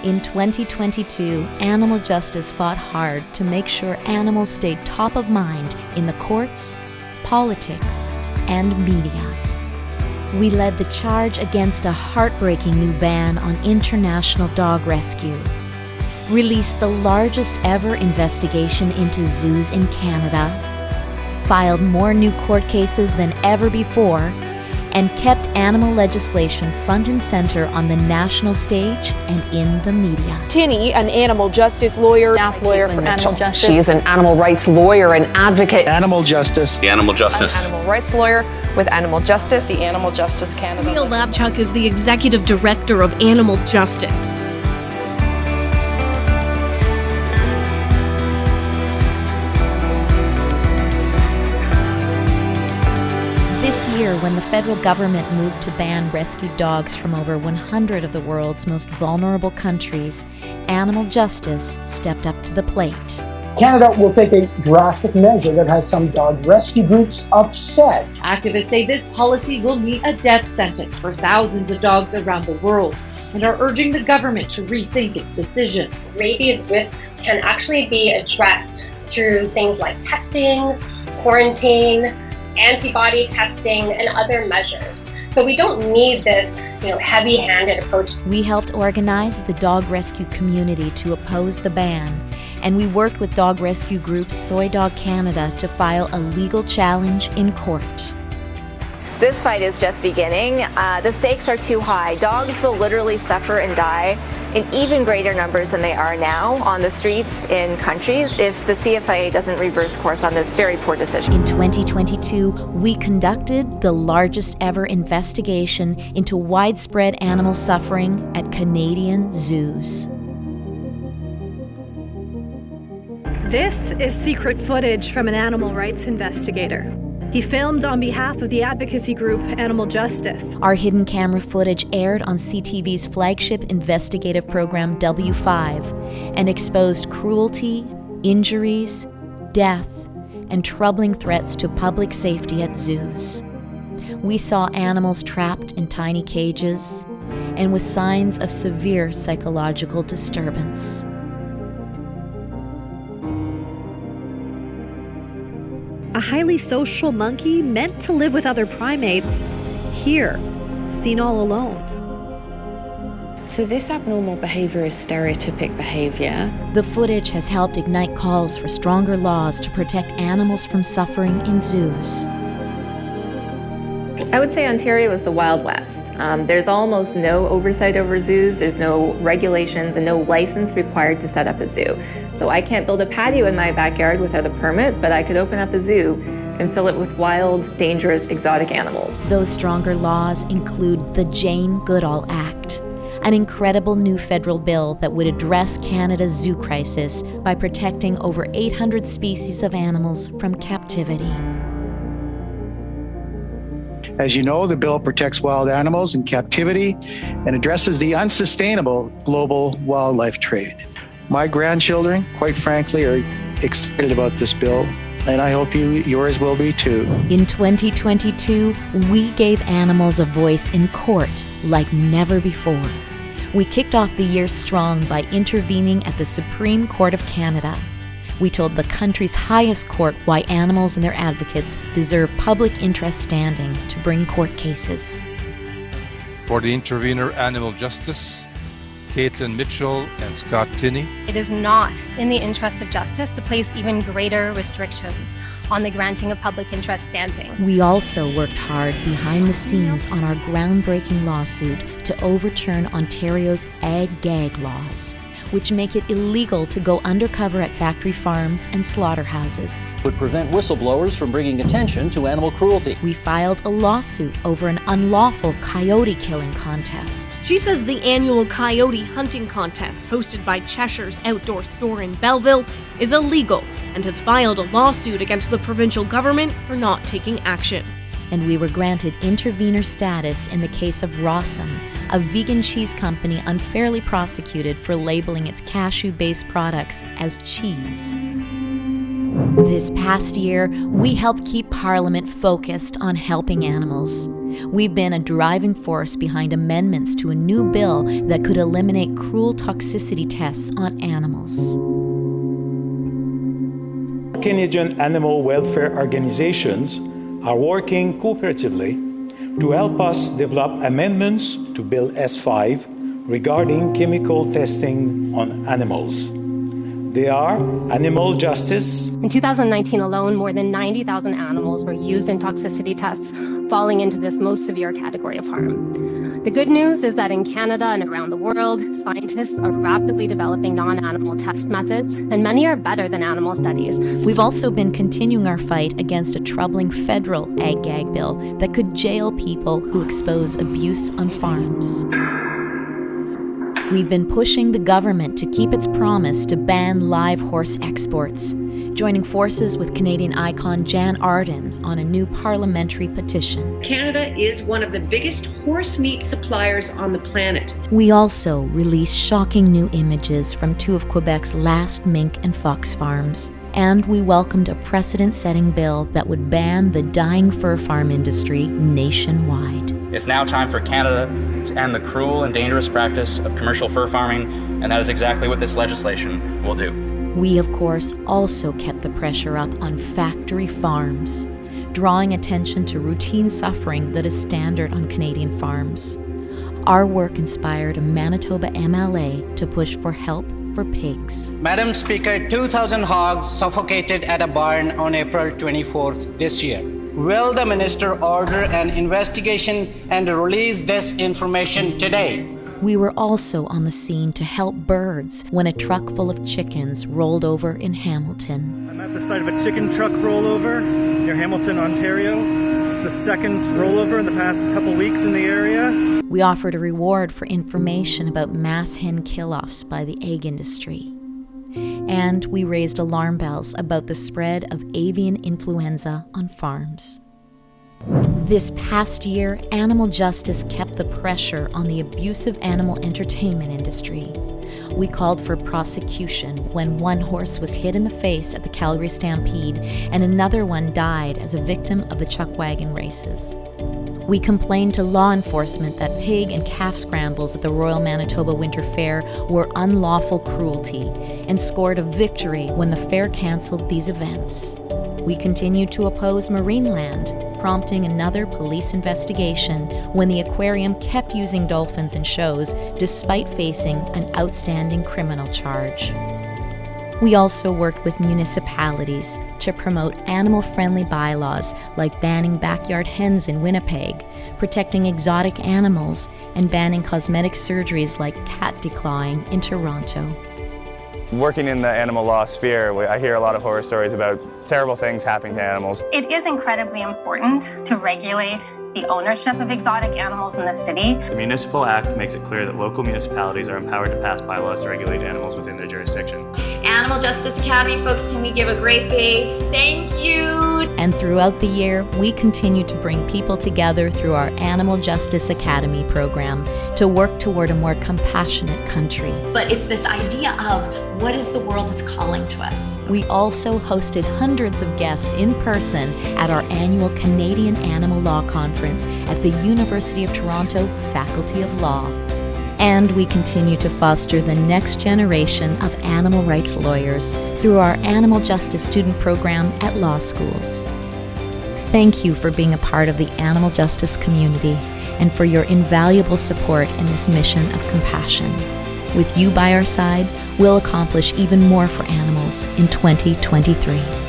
In 2022, Animal Justice fought hard to make sure animals stayed top of mind in the courts, politics, and media. We led the charge against a heartbreaking new ban on international dog rescue, released the largest ever investigation into zoos in Canada, filed more new court cases than ever before, and kept animal legislation front and center on the national stage and in the media. Tinney, an animal justice lawyer, staff lawyer for Animal Justice. She's an animal rights lawyer and advocate. Animal Justice. The Animal Justice. An animal rights lawyer with Animal Justice. The Animal Justice Canada. Neil Labchuk is the executive director of Animal Justice. This year, when the federal government moved to ban rescued dogs from over 100 of the world's most vulnerable countries, Animal Justice stepped up to the plate. Canada will take a drastic measure that has some dog rescue groups upset. Activists say this policy will mean a death sentence for thousands of dogs around the world and are urging the government to rethink its decision. Rabies risks can actually be addressed through things like testing, quarantine, antibody testing, and other measures. So we don't need this, heavy-handed approach. We helped organize the dog rescue community to oppose the ban, and we worked with dog rescue group Soy Dog Canada to file a legal challenge in court. This fight is just beginning. The stakes are too high. Dogs will literally suffer and die in even greater numbers than they are now on the streets in countries if the CFIA doesn't reverse course on this very poor decision. In 2022, we conducted the largest ever investigation into widespread animal suffering at Canadian zoos. This is secret footage from an animal rights investigator. He filmed on behalf of the advocacy group Animal Justice. Our hidden camera footage aired on CTV's flagship investigative program W5 and exposed cruelty, injuries, death, and troubling threats to public safety at zoos. We saw animals trapped in tiny cages and with signs of severe psychological disturbance. A highly social monkey meant to live with other primates, here, seen all alone. So this abnormal behavior is stereotypic behavior. The footage has helped ignite calls for stronger laws to protect animals from suffering in zoos. I would say Ontario is the Wild West. There's almost no oversight over zoos, there's no regulations and no license required to set up a zoo. So I can't build a patio in my backyard without a permit, but I could open up a zoo and fill it with wild, dangerous, exotic animals. Those stronger laws include the Jane Goodall Act, an incredible new federal bill that would address Canada's zoo crisis by protecting over 800 species of animals from captivity. As you know, the bill protects wild animals in captivity and addresses the unsustainable global wildlife trade. My grandchildren, quite frankly, are excited about this bill, and I hope yours will be too. In 2022, we gave animals a voice in court like never before. We kicked off the year strong by intervening at the Supreme Court of Canada. We told the country's highest court why animals and their advocates deserve public interest standing to bring court cases. For the intervener Animal Justice, Caitlin Mitchell and Scott Tinney. It is not in the interest of justice to place even greater restrictions on the granting of public interest standing. We also worked hard behind the scenes on our groundbreaking lawsuit to overturn Ontario's ag-gag laws, which make it illegal to go undercover at factory farms and slaughterhouses. Would prevent whistleblowers from bringing attention to animal cruelty. We filed a lawsuit over an unlawful coyote killing contest. She says the annual coyote hunting contest hosted by Cheshire's Outdoor Store in Belleville is illegal and has filed a lawsuit against the provincial government for not taking action. And we were granted intervener status in the case of Rawsome, a vegan cheese company unfairly prosecuted for labeling its cashew-based products as cheese. This past year, we helped keep Parliament focused on helping animals. We've been a driving force behind amendments to a new bill that could eliminate cruel toxicity tests on animals. Canadian animal welfare organizations are working cooperatively to help us develop amendments to Bill S5 regarding chemical testing on animals. They are animal justice. In 2019 alone, more than 90,000 animals were used in toxicity tests, falling into this most severe category of harm. The good news is that in Canada and around the world, scientists are rapidly developing non-animal test methods, and many are better than animal studies. We've also been continuing our fight against a troubling federal ag-gag bill that could jail people who expose abuse on farms. We've been pushing the government to keep its promise to ban live horse exports, joining forces with Canadian icon Jan Arden on a new parliamentary petition. Canada is one of the biggest horse meat suppliers on the planet. We also released shocking new images from two of Quebec's last mink and fox farms. And we welcomed a precedent-setting bill that would ban the dying fur farm industry nationwide. It's now time for Canada to end the cruel and dangerous practice of commercial fur farming, and that is exactly what this legislation will do. We, of course, also kept the pressure up on factory farms, drawing attention to routine suffering that is standard on Canadian farms. Our work inspired a Manitoba MLA to push for help for pigs. Madam Speaker, 2,000 hogs suffocated at a barn on April 24th this year. Will the minister order an investigation and release this information today? We were also on the scene to help birds when a truck full of chickens rolled over in Hamilton. I'm at the site of a chicken truck rollover near Hamilton, Ontario. It's the second rollover in the past couple weeks in the area. We offered a reward for information about mass hen kill-offs by the egg industry. And we raised alarm bells about the spread of avian influenza on farms. This past year, animal justice kept the pressure on the abusive animal entertainment industry. We called for prosecution when one horse was hit in the face at the Calgary Stampede and another one died as a victim of the chuck wagon races. We complained to law enforcement that pig and calf scrambles at the Royal Manitoba Winter Fair were unlawful cruelty and scored a victory when the fair cancelled these events. We continued to oppose Marineland, prompting another police investigation when the aquarium kept using dolphins in shows despite facing an outstanding criminal charge. We also worked with municipalities to promote animal-friendly bylaws like banning backyard hens in Winnipeg, protecting exotic animals, and banning cosmetic surgeries like cat declawing in Toronto. Working in the animal law sphere, I hear a lot of horror stories about terrible things happening to animals. It is incredibly important to regulate the ownership of exotic animals in the city. The Municipal Act makes it clear that local municipalities are empowered to pass bylaws to regulate animals within their jurisdiction. Animal Justice Academy, folks, can we give a great big thank you? And throughout the year, we continue to bring people together through our Animal Justice Academy program to work toward a more compassionate country. But it's this idea of what is the world that's calling to us? We also hosted hundreds of guests in person at our annual Canadian Animal Law Conference at the University of Toronto Faculty of Law. And we continue to foster the next generation of animal rights lawyers through our Animal Justice Student Program at law schools. Thank you for being a part of the animal justice community and for your invaluable support in this mission of compassion. With you by our side, we'll accomplish even more for animals in 2023.